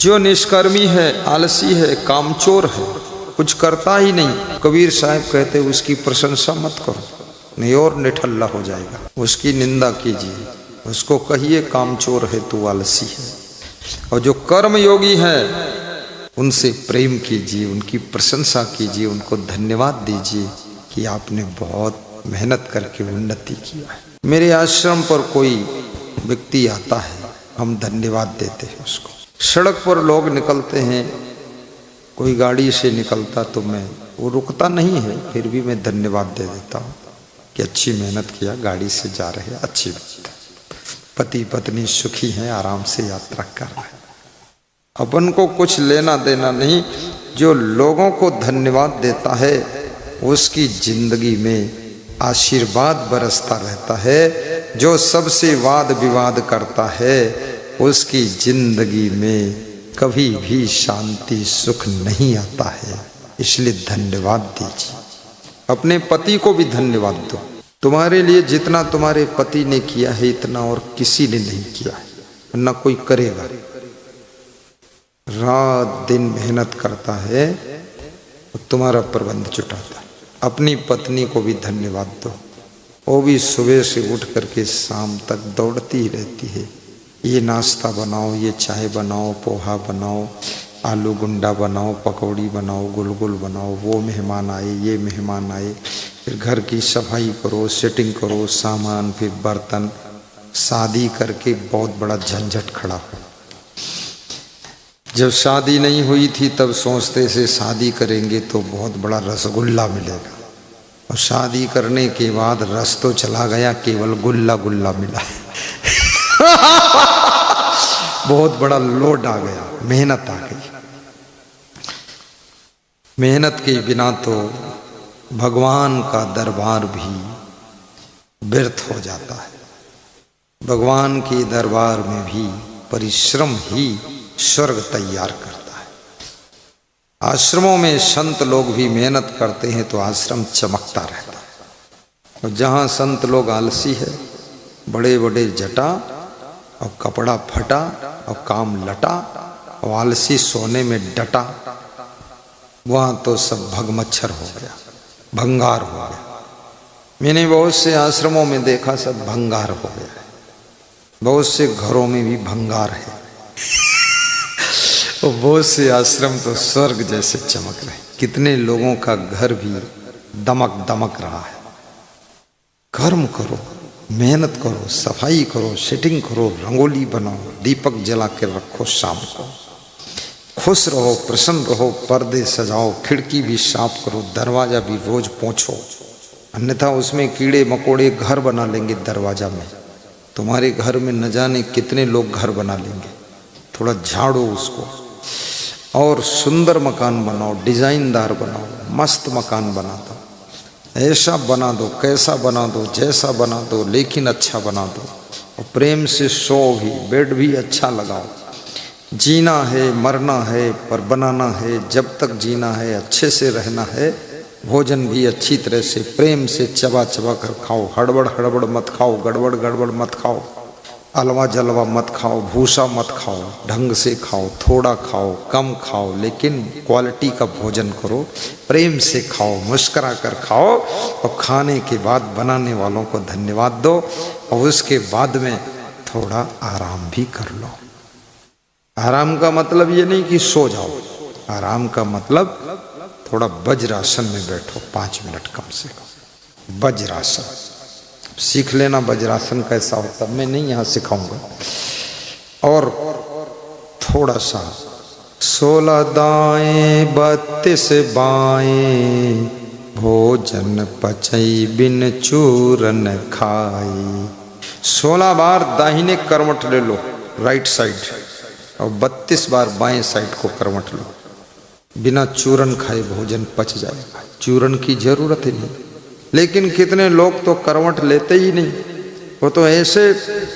जो निष्कर्मी है, आलसी है, कामचोर है, कुछ करता ही नहीं, कबीर साहब कहते उसकी प्रशंसा मत करो, नहीं और निठल्ला हो जाएगा। उसकी निंदा कीजिए, उसको कहिए कामचोर है तू, आलसी है। और जो कर्म योगी है उनसे प्रेम कीजिए, उनकी प्रशंसा कीजिए, उनको धन्यवाद दीजिए कि आपने बहुत मेहनत करके उन्नति किया है। मेरे आश्रम पर कोई व्यक्ति आता है, हम धन्यवाद देते हैं उसको। सड़क पर लोग निकलते हैं, कोई गाड़ी से निकलता तो मैं, वो रुकता नहीं है, फिर भी मैं धन्यवाद दे देता हूँ कि अच्छी मेहनत किया, गाड़ी से जा रहे हैं, अच्छी बात है, पति पत्नी सुखी हैं, आराम से यात्रा कर रहे हैं। अपन को कुछ लेना देना नहीं। जो लोगों को धन्यवाद देता है उसकी जिंदगी में आशीर्वाद बरसता रहता है। जो सबसे वाद विवाद करता है उसकी जिंदगी में कभी भी शांति सुख नहीं आता है। इसलिए धन्यवाद दीजिए। अपने पति को भी धन्यवाद दो। तुम्हारे लिए जितना तुम्हारे पति ने किया है इतना और किसी ने नहीं किया है, वरना कोई करेगा। रात दिन मेहनत करता है और तुम्हारा प्रबंध जुटाता है। अपनी पत्नी को भी धन्यवाद दो, वो भी सुबह से उठ करके शाम तक दौड़ती ही रहती है। ये नाश्ता बनाओ, ये चाय बनाओ, पोहा बनाओ, आलू गुंडा बनाओ, पकौड़ी बनाओ, गुलगुल बनाओ, वो मेहमान आए, ये मेहमान आए, फिर घर की सफाई करो, सेटिंग करो, सामान, फिर बर्तन। शादी करके बहुत बड़ा झंझट खड़ा हो। जब शादी नहीं हुई थी तब सोचते से शादी करेंगे तो बहुत बड़ा रसगुल्ला मिलेगा, और शादी करने के बाद रस तो चला गया, केवल गुल्ला गुल्ला मिला। बहुत बड़ा लोड आ गया, मेहनत आ गई। मेहनत के बिना तो भगवान का दरबार भी व्यर्थ हो जाता है। भगवान के दरबार में भी परिश्रम ही स्वर्ग तैयार करता है। आश्रमों में संत लोग भी मेहनत करते हैं तो आश्रम चमकता रहता है। और जहाँ संत लोग आलसी है, बड़े बड़े जटा और कपड़ा फटा और काम लटा और आलसी सोने में डटा, वहाँ तो सब भगमच्छर हो गया, भंगार हो गया। मैंने बहुत से आश्रमों में देखा सब भंगार हो गया है। बहुत से घरों में भी भंगार है और बहुत से आश्रम तो स्वर्ग जैसे चमक रहे। कितने लोगों का घर भी दमक दमक रहा है। कर्म करो, मेहनत करो, सफाई करो, सेटिंग करो, रंगोली बनाओ, दीपक जला के रखो शाम को, खुश रहो, प्रसन्न रहो, पर्दे सजाओ, खिड़की भी साफ करो, दरवाजा भी रोज पोंछो, अन्यथा उसमें कीड़े मकोड़े घर बना लेंगे दरवाजा में। तुम्हारे घर में न जाने कितने लोग घर बना लेंगे। थोड़ा झाड़ो उसको और सुंदर मकान बनाओ, डिजाइनदार बनाओ, मस्त मकान बना दो। ऐसा बना दो, कैसा बना दो, जैसा बना दो, लेकिन अच्छा बना दो। और प्रेम से सो भी, बेड भी अच्छा लगाओ। जीना है, मरना है, पर बनाना है। जब तक जीना है, अच्छे से रहना है। भोजन भी अच्छी तरह से प्रेम से चबा चबा कर खाओ। हड़बड़ हड़बड़ मत खाओ, गड़बड़ गड़बड़ मत खाओ, अलवा जलवा मत खाओ, भूसा मत खाओ। ढंग से खाओ, थोड़ा खाओ, कम खाओ, लेकिन क्वालिटी का भोजन करो। प्रेम से खाओ, मुस्कुरा कर खाओ। और खाने के बाद बनाने वालों को धन्यवाद दो। और उसके बाद में थोड़ा आराम भी कर लो। आराम का मतलब ये नहीं कि सो जाओ। आराम का मतलब थोड़ा वज्रासन में बैठो 5 मिनट कम से कम। वज्रासन सीख लेना, वज्रासन कैसा होता मैं नहीं यहाँ सिखाऊंगा। और थोड़ा सा 16 दाएं 32 बाएं, भोजन पचई बिन चूरन खाई। 16 बार दाहिने करवट ले लो, राइट साइड, और 32 बार बाएं साइड को करवट लो। बिना चूरन खाए भोजन पच जाएगा। चूरन की जरूरत ही नहीं। लेकिन कितने लोग तो करवट लेते ही नहीं, वो तो ऐसे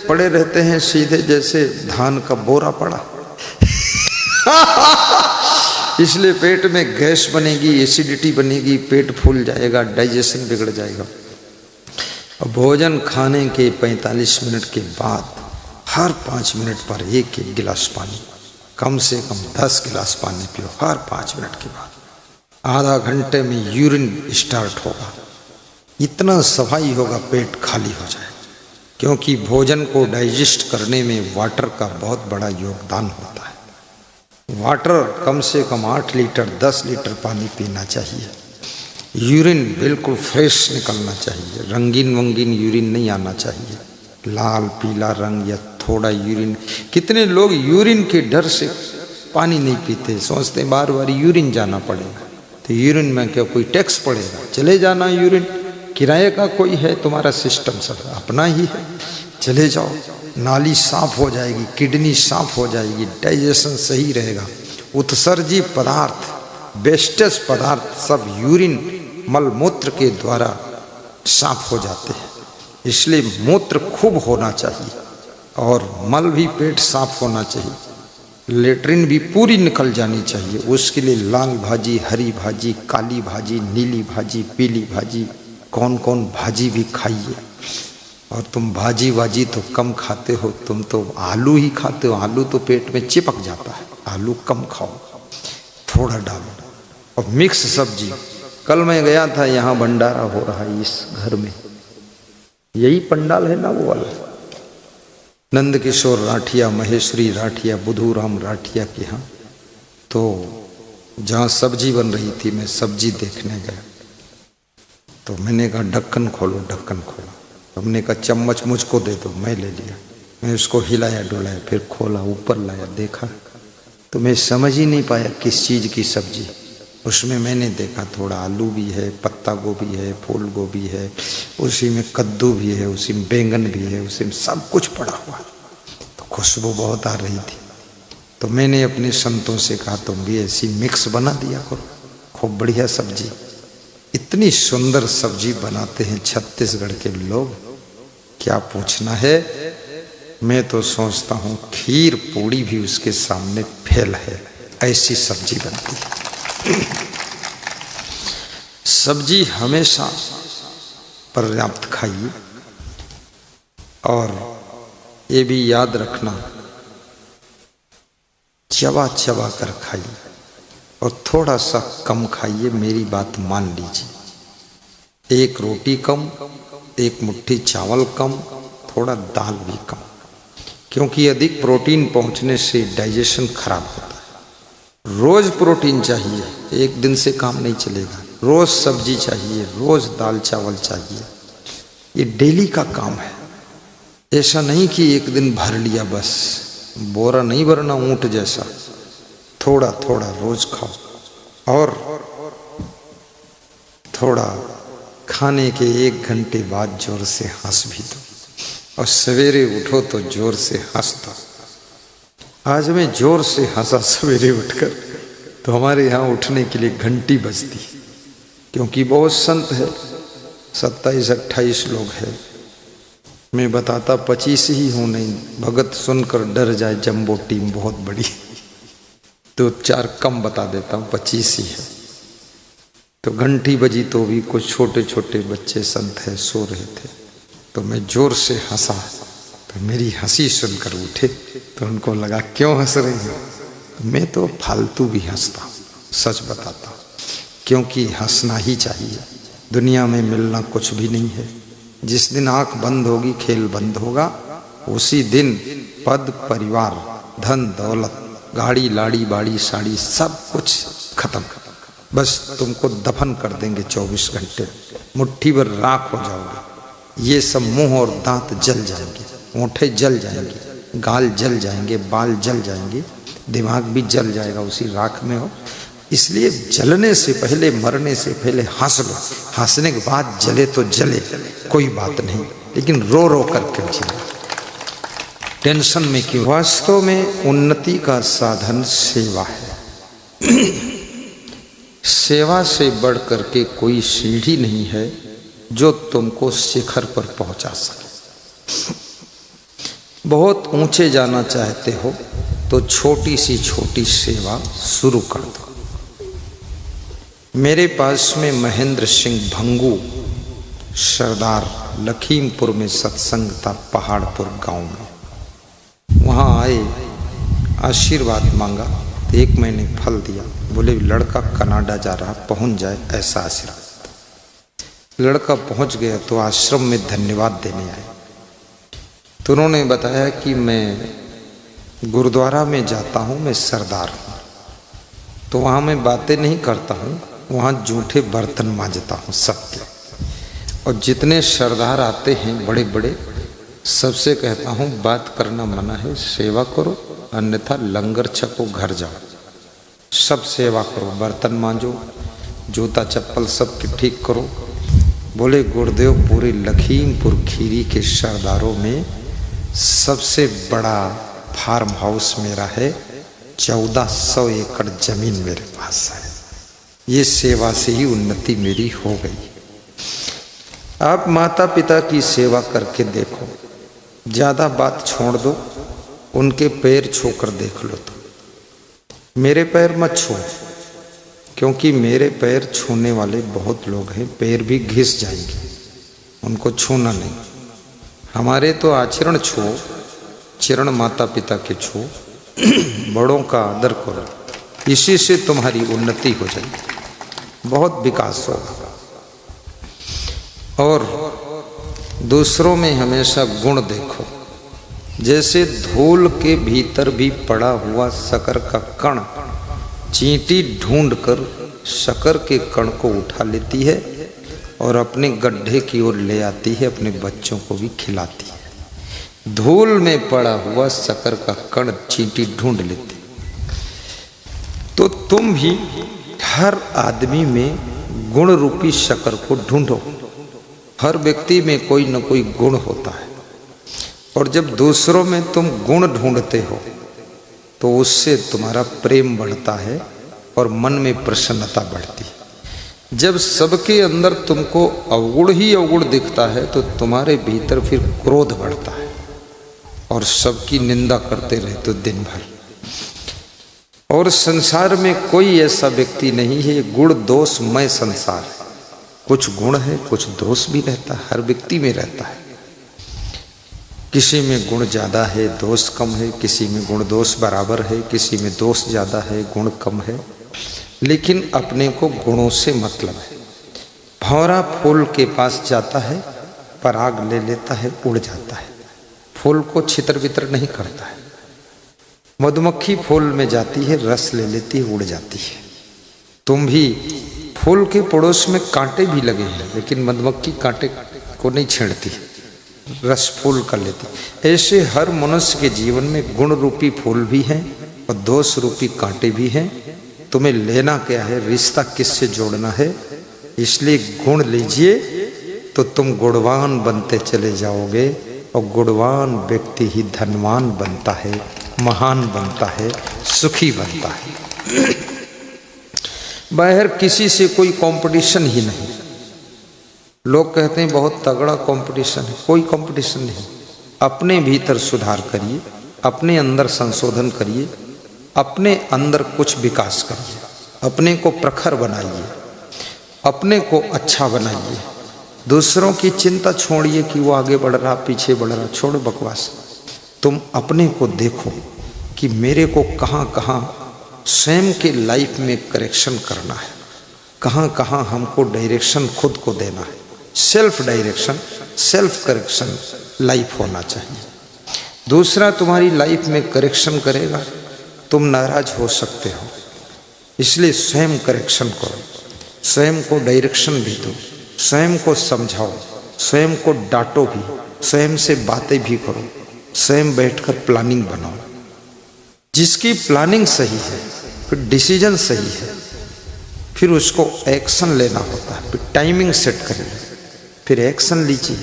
पड़े रहते हैं सीधे जैसे धान का बोरा पड़ा। इसलिए पेट में गैस बनेगी, एसिडिटी बनेगी, पेट फूल जाएगा, डाइजेशन बिगड़ जाएगा। और भोजन खाने के 45 मिनट के बाद हर 5 मिनट पर एक गिलास पानी, कम से कम 10 गिलास पानी पियो हर 5 मिनट के बाद। आधा घंटे में यूरिन स्टार्ट होगा, इतना सफाई होगा, पेट खाली हो जाए। क्योंकि भोजन को डाइजेस्ट करने में वाटर का बहुत बड़ा योगदान होता है। वाटर कम से कम 8 लीटर 10 लीटर पानी पीना चाहिए। यूरिन बिल्कुल फ्रेश निकलना चाहिए, रंगीन वंगीन यूरिन नहीं आना चाहिए, लाल पीला रंग या थोड़ा यूरिन। कितने लोग यूरिन के डर से पानी नहीं पीते, सोचते बार बार यूरिन जाना पड़ेगा। तो यूरिन में क्या कोई टैक्स पड़ेगा? चले जाना, यूरिन किराए का कोई है? तुम्हारा सिस्टम सब अपना ही है, चले जाओ, नाली साफ हो जाएगी, किडनी साफ हो जाएगी, डाइजेशन सही रहेगा। उत्सर्जी पदार्थ, वेस्टेज पदार्थ सब यूरिन मल मूत्र के द्वारा साफ हो जाते हैं। इसलिए मूत्र खूब होना चाहिए और मल भी पेट साफ होना चाहिए, लेटरिन भी पूरी निकल जानी चाहिए। उसके लिए लाल भाजी, हरी भाजी, काली भाजी, नीली भाजी, पीली भाजी, कौन कौन भाजी भी खाइए। और तुम भाजी वाजी तो कम खाते हो, तुम तो आलू ही खाते हो। आलू तो पेट में चिपक जाता है, आलू कम खाओ, थोड़ा डालो। और मिक्स सब्जी, कल मैं गया था, यहाँ भंडारा हो रहा है इस घर में, यही पंडाल है ना वो वाला, नंद किशोर राठिया, महेश्वरी राठिया, बुधूराम राठिया के यहाँ। तो जहाँ सब्जी बन रही थी, मैं सब्जी देखने गया, तो मैंने कहा ढक्कन खोलो, ढक्कन खोला। हमने कहा चम्मच मुझको दे दो, मैं ले लिया। मैं उसको हिलाया डुलाया, फिर खोला, ऊपर लाया, देखा तो मैं समझ ही नहीं पाया किस चीज़ की सब्जी। उसमें मैंने देखा थोड़ा आलू भी है, पत्ता गोभी है, फूल गोभी है, उसी में कद्दू भी है, उसी में बैंगन भी है, उसी में सब कुछ पड़ा हुआ। तो खुशबू बहुत आ रही थी। तो मैंने अपने संतों से कहा तुम भी ऐसी मिक्स बना दिया करो, खूब बढ़िया सब्जी। इतनी सुंदर सब्जी बनाते हैं छत्तीसगढ़ के लोग, क्या पूछना है। मैं तो सोचता हूँ खीर पूड़ी भी उसके सामने फेल है, ऐसी सब्जी बनती है। सब्जी हमेशा पर्याप्त खाइए, और ये भी याद रखना चबा चबा कर खाइए और थोड़ा सा कम खाइए। मेरी बात मान लीजिए, एक रोटी कम, एक मुट्ठी चावल कम, थोड़ा दाल भी कम, क्योंकि अधिक प्रोटीन पहुंचने से डाइजेशन खराब होता है। रोज प्रोटीन चाहिए, एक दिन से काम नहीं चलेगा। रोज सब्जी चाहिए, रोज दाल चावल चाहिए, ये डेली का काम है। ऐसा नहीं कि एक दिन भर लिया बस, बोरा नहीं भरना ऊंट जैसा, थोड़ा थोड़ा रोज खाओ। और थोड़ा खाने के 1 घंटे बाद जोर से हंस भी दो, और सवेरे उठो तो जोर से हंस दो। आज मैं जोर से हंसा सवेरे उठकर, तो हमारे यहाँ उठने के लिए घंटी बजती, क्योंकि बहुत संत है, 27-28 लोग हैं। मैं बताता 25 ही हूँ, नहीं भगत सुनकर डर जाए, जम्बो टीम बहुत बड़ी, तो 4 कम बता देता हूँ, 25 ही है। तो घंटी बजी तो भी कुछ छोटे छोटे बच्चे संत है सो रहे थे, तो मैं जोर से हंसा, तो मेरी हंसी सुनकर उठे। तो उनको लगा क्यों हंस रही हो? मैं तो फालतू भी हंसता हूँ, सच बताता हूँ, क्योंकि हंसना ही चाहिए। दुनिया में मिलना कुछ भी नहीं है। जिस दिन आंख बंद होगी खेल बंद होगा, उसी दिन पद परिवार धन दौलत गाड़ी लाड़ी बाड़ी साड़ी सब कुछ खत्म, बस तुमको दफन कर देंगे 24 घंटे, मुट्ठी भर राख हो जाओगे। ये सब मुंह और दांत जल जाएंगे, होंठे जल जाएंगे, गाल जल जाएंगे, बाल जल जाएंगे, दिमाग भी जल जाएगा, उसी राख में हो। इसलिए जलने से पहले, मरने से पहले हंस लो। हंसने के बाद जले तो जले, कोई बात नहीं, लेकिन रो रो करके जिए, टेंशन में क्यों। वास्तव में उन्नति का साधन सेवा है। सेवा से बढ़ करके कोई सीढ़ी नहीं है जो तुमको शिखर पर पहुंचा सके। बहुत ऊंचे जाना चाहते हो तो छोटी सेवा शुरू कर दो। मेरे पास में महेंद्र सिंह भंगू सरदार लखीमपुर में सत्संग था, पहाड़पुर गांव में। वहाँ आए, आशीर्वाद मांगा तो 1 महीने फल दिया। बोले लड़का कनाडा जा रहा, पहुंच जाए ऐसा आशीर्वाद। लड़का पहुंच गया तो आश्रम में धन्यवाद देने आए। तो उन्होंने बताया कि मैं गुरुद्वारा में जाता हूँ, मैं सरदार हूँ, तो वहाँ मैं बातें नहीं करता हूँ, वहाँ जूठे बर्तन मांजता हूँ सबके। और जितने सरदार आते हैं बड़े बड़े, सबसे कहता हूँ बात करना मना है, सेवा करो, अन्यथा लंगर छको, घर जाओ, सब सेवा करो, बर्तन मांजो, जूता चप्पल सब ठीक करो। बोले गुरुदेव पूरे लखीमपुर खीरी के सरदारों में सबसे बड़ा फार्म हाउस मेरा है, 1400 एकड़ जमीन मेरे पास है, ये सेवा से ही उन्नति मेरी हो गई। आप माता पिता की सेवा करके देखो, ज़्यादा बात छोड़ दो, उनके पैर छूकर देख लो। तो मेरे पैर मत छू, क्योंकि मेरे पैर छूने वाले बहुत लोग हैं, पैर भी घिस जाएंगे, उनको छूना नहीं। हमारे तो आचरण छू, चरण माता पिता के छू, बड़ों का आदर करो, इसी से तुम्हारी उन्नति हो जाएगी, बहुत विकास होगा। और दूसरों में हमेशा गुण देखो। जैसे धूल के भीतर भी पड़ा हुआ शक्कर का कण चींटी ढूंढकर शक्कर के कण को उठा लेती है और अपने गड्ढे की ओर ले आती है, अपने बच्चों को भी खिलाती है। धूल में पड़ा हुआ शक्कर का कण चींटी ढूंढ लेती। तो तुम भी हर आदमी में गुण रूपी शक्कर को ढूंढो। हर व्यक्ति में कोई न कोई गुण होता है, और जब दूसरों में तुम गुण ढूंढते हो तो उससे तुम्हारा प्रेम बढ़ता है और मन में प्रसन्नता बढ़ती है। जब सबके अंदर तुमको अवगुण ही अवगुण दिखता है तो तुम्हारे भीतर फिर क्रोध बढ़ता है और सबकी निंदा करते रहते हो दिन भर। और संसार में कोई ऐसा व्यक्ति नहीं है, गुण दोषमय संसार है। कुछ गुण है, कुछ दोष भी रहता है, हर व्यक्ति में रहता है। किसी में गुण ज़्यादा है, दोष कम है, किसी में गुण दोष बराबर है, किसी में दोष ज़्यादा है, गुण कम है, लेकिन अपने को गुणों से मतलब है। भंवरा फूल के पास जाता है, पराग ले लेता है, उड़ जाता है, फूल को छितर बितर नहीं करता है। मधुमक्खी फूल में जाती है, रस ले लेती है, उड़ जाती है। तुम भी फूल के पड़ोस में कांटे भी लगे हैं, लेकिन मधुमक्खी कांटे को नहीं छेड़ती, रस फूल कर लेती। ऐसे हर मनुष्य के जीवन में गुण रूपी फूल भी हैं और दोष रूपी कांटे भी हैं। तुम्हें लेना क्या है, रिश्ता किससे जोड़ना है। इसलिए गुण लीजिए तो तुम गुणवान बनते चले जाओगे, और गुणवान व्यक्ति ही धनवान बनता है, महान बनता है, सुखी बनता है। बाहर किसी से कोई कंपटीशन ही नहीं। लोग कहते हैं बहुत तगड़ा कंपटीशन है, कोई कंपटीशन नहीं। अपने भीतर सुधार करिए, अपने अंदर संशोधन करिए, अपने अंदर कुछ विकास करिए, अपने को प्रखर बनाइए, अपने को अच्छा बनाइए। दूसरों की चिंता छोड़िए कि वो आगे बढ़ रहा, पीछे बढ़ रहा, छोड़ो बकवास। तुम अपने को देखो कि मेरे को कहाँ कहाँ स्वयं के लाइफ में करेक्शन करना है, कहाँ कहाँ हमको डायरेक्शन खुद को देना है। Self direction, self correction life होना चाहिए। दूसरा तुम्हारी लाइफ में करेक्शन करेगा, तुम नाराज हो सकते हो, इसलिए स्वयं करेक्शन करो, स्वयं को डायरेक्शन भी दो, स्वयं को समझाओ, स्वयं को डांटो भी, स्वयं से बातें भी करो, स्वयं बैठकर प्लानिंग बनाओ। जिसकी प्लानिंग सही है, फिर डिसीजन सही है, फिर उसको एक्शन लेना होता है। फिर टाइमिंग सेट करिए, फिर एक्शन लीजिए,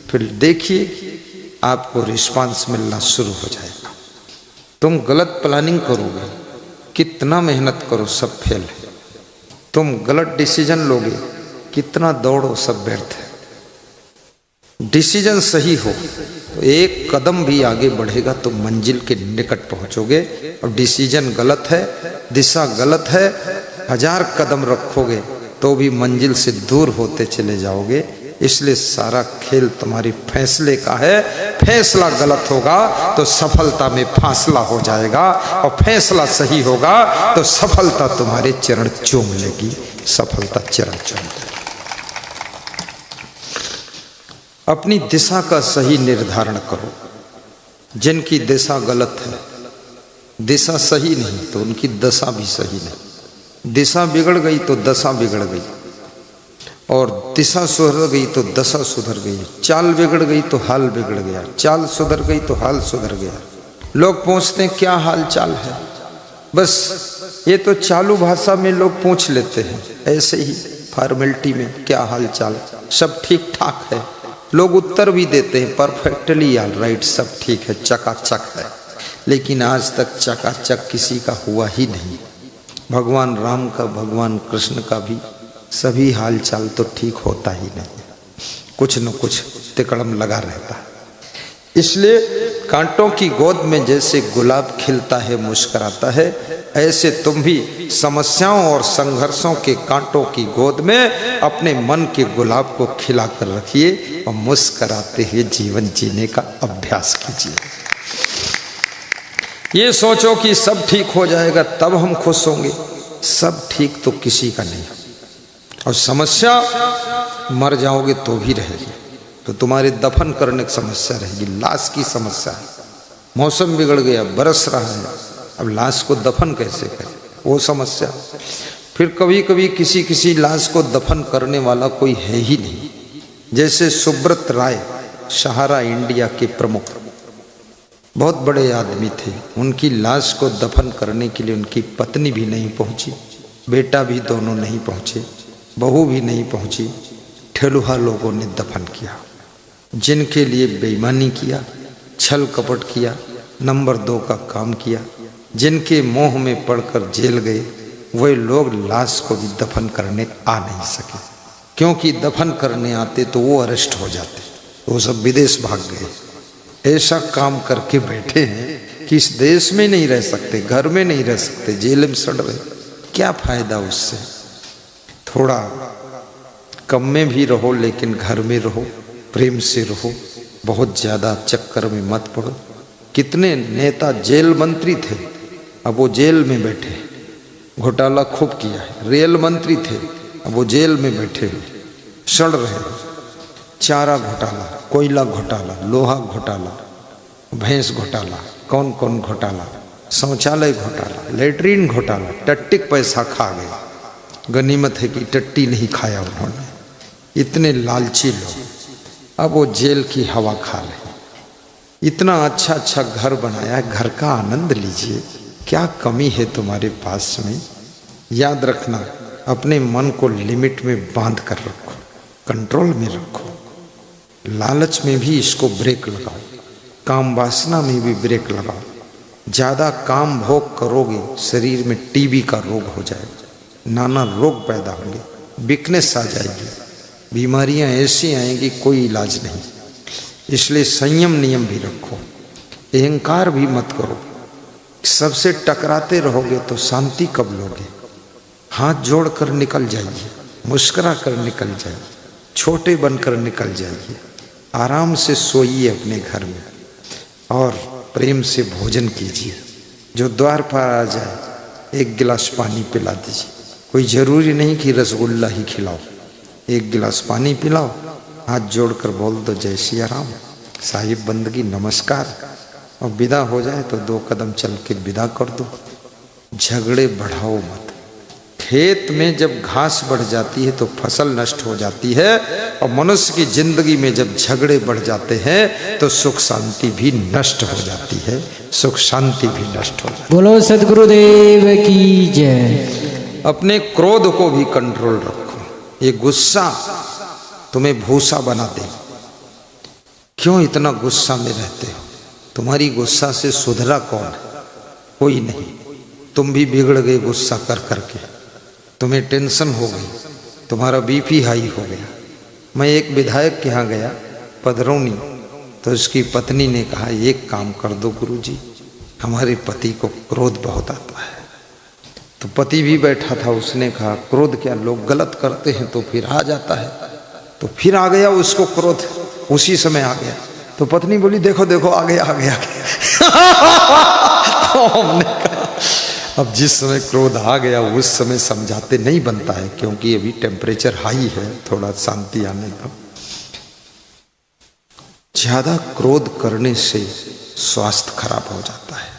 फिर देखिए आपको रिस्पांस मिलना शुरू हो जाएगा। तुम गलत प्लानिंग करोगे, कितना मेहनत करो सब फेल है। तुम गलत डिसीजन लोगे, कितना दौड़ो सब व्यर्थ है। डिसीजन सही हो तो एक कदम भी आगे बढ़ेगा तो मंजिल के निकट पहुंचोगे, और डिसीजन गलत है, दिशा गलत है, 1000 कदम रखोगे तो भी मंजिल से दूर होते चले जाओगे। इसलिए सारा खेल तुम्हारी फैसले का है। फैसला गलत होगा तो सफलता में फासला हो जाएगा, और फैसला सही होगा तो सफलता तुम्हारे चरण चूम लेगी, सफलता चरण चूम लेगी। अपनी दिशा का सही निर्धारण करो। जिनकी दिशा गलत है, दिशा सही नहीं, तो उनकी दशा भी सही नहीं। दिशा बिगड़ गई तो दशा बिगड़ गई, और दिशा सुधर गई तो दशा सुधर गई। चाल बिगड़ गई तो हाल बिगड़ गया, चाल सुधर गई तो हाल सुधर गया। लोग पूछते हैं क्या हाल चाल है, बस ये तो चालू भाषा में लोग पूछ लेते हैं, ऐसे ही फॉर्मेलिटी में क्या हाल चाल, सब ठीक ठाक है। लोग उत्तर भी देते हैं परफेक्टली ऑल राइट, सब ठीक है, चकाचक है। लेकिन आज तक चकाचक किसी का हुआ ही नहीं। भगवान राम का, भगवान कृष्ण का भी सभी हाल चाल तो ठीक होता ही नहीं, कुछ न कुछ तिकड़म लगा रहता है। इसलिए कांटों की गोद में जैसे गुलाब खिलता है, मुस्कुराता है, ऐसे तुम भी समस्याओं और संघर्षों के कांटों की गोद में अपने मन के गुलाब को खिला कर रखिए और मुस्कुराते हुए जीवन जीने का अभ्यास कीजिए। ये सोचो कि सब ठीक हो जाएगा तब हम खुश होंगे, सब ठीक तो किसी का नहीं। और समस्या मर जाओगे तो भी रहेगी, तो तुम्हारे दफन करने की समस्या रहेगी, लाश की समस्या है। मौसम बिगड़ गया, बरस रहा है, अब लाश को दफन कैसे करें, वो समस्या। फिर कभी कभी किसी किसी लाश को दफन करने वाला कोई है ही नहीं। जैसे सुब्रत राय, सहारा इंडिया के प्रमुख, बहुत बड़े आदमी थे, उनकी लाश को दफन करने के लिए उनकी पत्नी भी नहीं पहुंची, बेटा भी दोनों नहीं पहुंचे, बहू भी नहीं पहुंची। ठेलुहा लोगों ने दफन किया, जिनके लिए बेईमानी किया, छल कपट किया, नंबर 2 का काम किया, जिनके मोह में पड़कर जेल गए, वे लोग लाश को भी दफन करने आ नहीं सके। क्योंकि दफन करने आते तो वो अरेस्ट हो जाते, वो सब विदेश भाग गए। ऐसा काम करके बैठे हैं कि इस देश में नहीं रह सकते, घर में नहीं रह सकते, जेल में सड़ रहे। क्या फायदा उससे? थोड़ा कम में भी रहो, लेकिन घर में रहो, प्रेम से रहो, बहुत ज़्यादा चक्कर में मत पड़ो। कितने नेता जेल मंत्री थे, अब वो जेल में बैठे, घोटाला खूब किया है। रेल मंत्री थे, अब वो जेल में बैठे हुए सड़ रहे। चारा घोटाला, कोयला घोटाला, लोहा घोटाला, भैंस घोटाला, कौन कौन घोटाला, शौचालय घोटाला, लेटरीन घोटाला, टट्टिक पैसा खा गए। गनीमत है कि टट्टी नहीं खाया उन्होंने। इतने लालची लोग, अब वो जेल की हवा खा रहे। इतना अच्छा अच्छा घर बनाया है, घर का आनंद लीजिए। क्या कमी है तुम्हारे पास में? याद रखना, अपने मन को लिमिट में बांध कर रखो, कंट्रोल में रखो। लालच में भी इसको ब्रेक लगाओ, काम वासना में भी ब्रेक लगाओ। ज़्यादा काम भोग करोगे, शरीर में टीबी का रोग हो जाएगा, नाना रोग पैदा होंगे, वीकनेस आ जाएगी, बीमारियां ऐसी आएंगी कोई इलाज नहीं। इसलिए संयम नियम भी रखो, अहंकार भी मत करो। सबसे टकराते रहोगे तो शांति कब लोगे? हाथ जोड़कर निकल जाइए, मुस्कुरा कर निकल जाइए, छोटे बनकर निकल जाइए। आराम से सोइए अपने घर में और प्रेम से भोजन कीजिए। जो द्वार पर आ जाए 1 गिलास पानी पिला दीजिए। कोई ज़रूरी नहीं कि रसगुल्ला ही खिलाओ, 1 गिलास पानी पिलाओ, हाथ जोड़कर बोल दो जय सिया राम, साहिब बंदगी नमस्कार, और विदा हो जाए तो 2 कदम चल के विदा कर दो। झगड़े बढ़ाओ मत। खेत में जब घास बढ़ जाती है तो फसल नष्ट हो जाती है, और मनुष्य की जिंदगी में जब झगड़े बढ़ जाते हैं तो सुख शांति भी नष्ट हो जाती है, सुख शांति भी नष्ट हो जाती है। बोलो सद्गुरुदेव की जय। अपने क्रोध को भी कंट्रोल रखो। ये गुस्सा तुम्हें भूसा बना दे। क्यों इतना गुस्सा में रहते हो? तुम्हारी गुस्सा से सुधरा कौन है? कोई नहीं। तुम भी बिगड़ गए गुस्सा कर करके, तुम्हें टेंशन हो गई, तुम्हारा बीपी हाई हो गया। मैं एक विधायक के यहाँ गया पधरौनी, तो उसकी पत्नी ने कहा एक काम कर दो गुरुजी, हमारे पति को क्रोध बहुत आता है। तो पति भी बैठा था, उसने कहा क्रोध क्या, लोग गलत करते हैं तो फिर आ जाता है। तो फिर आ गया उसको क्रोध, उसी समय आ गया। तो पत्नी बोली देखो देखो आ गया आ गया, आ गया। तो हमने कहा अब जिस समय क्रोध आ गया उस समय समझाते नहीं बनता है, क्योंकि अभी टेम्परेचर हाई है, थोड़ा शांति आने दो। ज्यादा क्रोध करने से स्वास्थ्य खराब हो जाता है,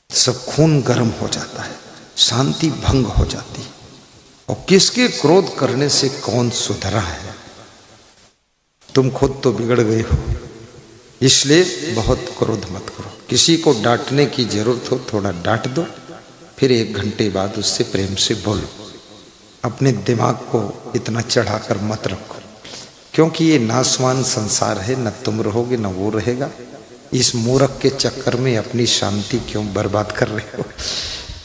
सब खून गर्म हो जाता है, शांति भंग हो जाती है। और किसके क्रोध करने से कौन सुधरा है? तुम खुद तो बिगड़ गए हो, इसलिए बहुत क्रोध मत करो। किसी को डांटने की जरूरत हो थोड़ा डांट दो, फिर 1 घंटे बाद उससे प्रेम से बोलो। अपने दिमाग को इतना चढ़ाकर मत रखो, क्योंकि ये नासवान संसार है, न तुम रहोगे न वो रहेगा। इस मूर्ख के चक्कर में अपनी शांति क्यों बर्बाद कर रहे हो?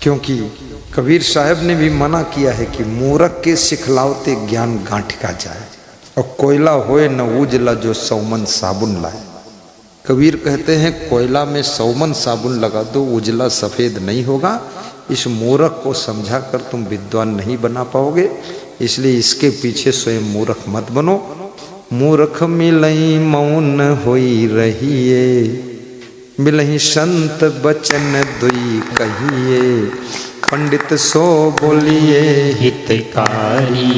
क्योंकि कबीर साहब ने भी मना किया है कि मूर्ख के सिखलावते ज्ञान गांठ का जाए, और कोयला होए न उजला जो 100 मन साबुन लाए। कबीर कहते हैं कोयला में 100 मन साबुन लगा दो, उजला सफेद नहीं होगा। इस मूर्ख को समझा कर तुम विद्वान नहीं बना पाओगे, इसलिए इसके पीछे स्वयं मूर्ख मत बनो। मूर्ख मिलई मौन होई रहिए, मिलही संत बचन दुई कहिए। पंडित सो बोलिए हितकारी,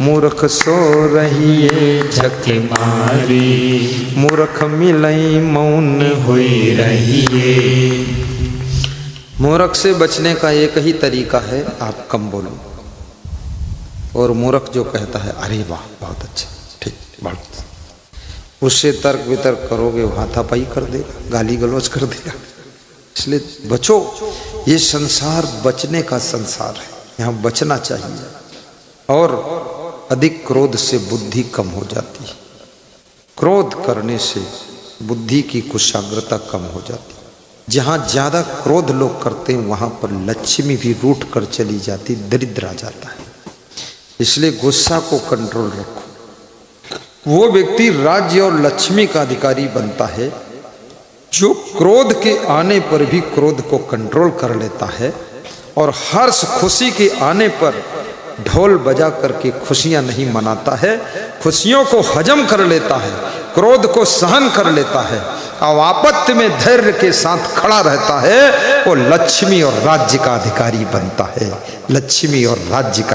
मूर्ख सो रहिए झके मारी। मूर्ख मिलई मौन होई रहिए। मूर्ख से बचने का एक ही तरीका है, आप कम बोलो। और मूर्ख जो कहता है अरे वाह बहुत अच्छा, ठीक बहुत, उससे तर्क वितर्क करोगे वो हाथापाई कर देगा, गाली गलौज कर देगा। इसलिए बचो, ये संसार बचने का संसार है, यहाँ बचना चाहिए। और अधिक क्रोध से बुद्धि कम हो जाती है, क्रोध करने से बुद्धि की कुशाग्रता कम हो जाती है। जहाँ ज़्यादा क्रोध लोग करते हैं वहाँ पर लक्ष्मी भी रूठ कर चली जाती, दरिद्र आ जाता है। इसलिए गुस्सा को कंट्रोल रखो। वो व्यक्ति राज्य और लक्ष्मी का अधिकारी बनता है जो क्रोध के आने पर भी क्रोध को कंट्रोल कर लेता है, और हर्ष खुशी के आने पर ढोल बजा करके खुशियां नहीं मनाता है, खुशियों को हजम कर लेता है, क्रोध को सहन कर लेता है, और आपत्ति में धैर्य के साथ खड़ा रहता है, वो लक्ष्मी और राज्य का अधिकारी बनता है। लक्ष्मी और राज्य का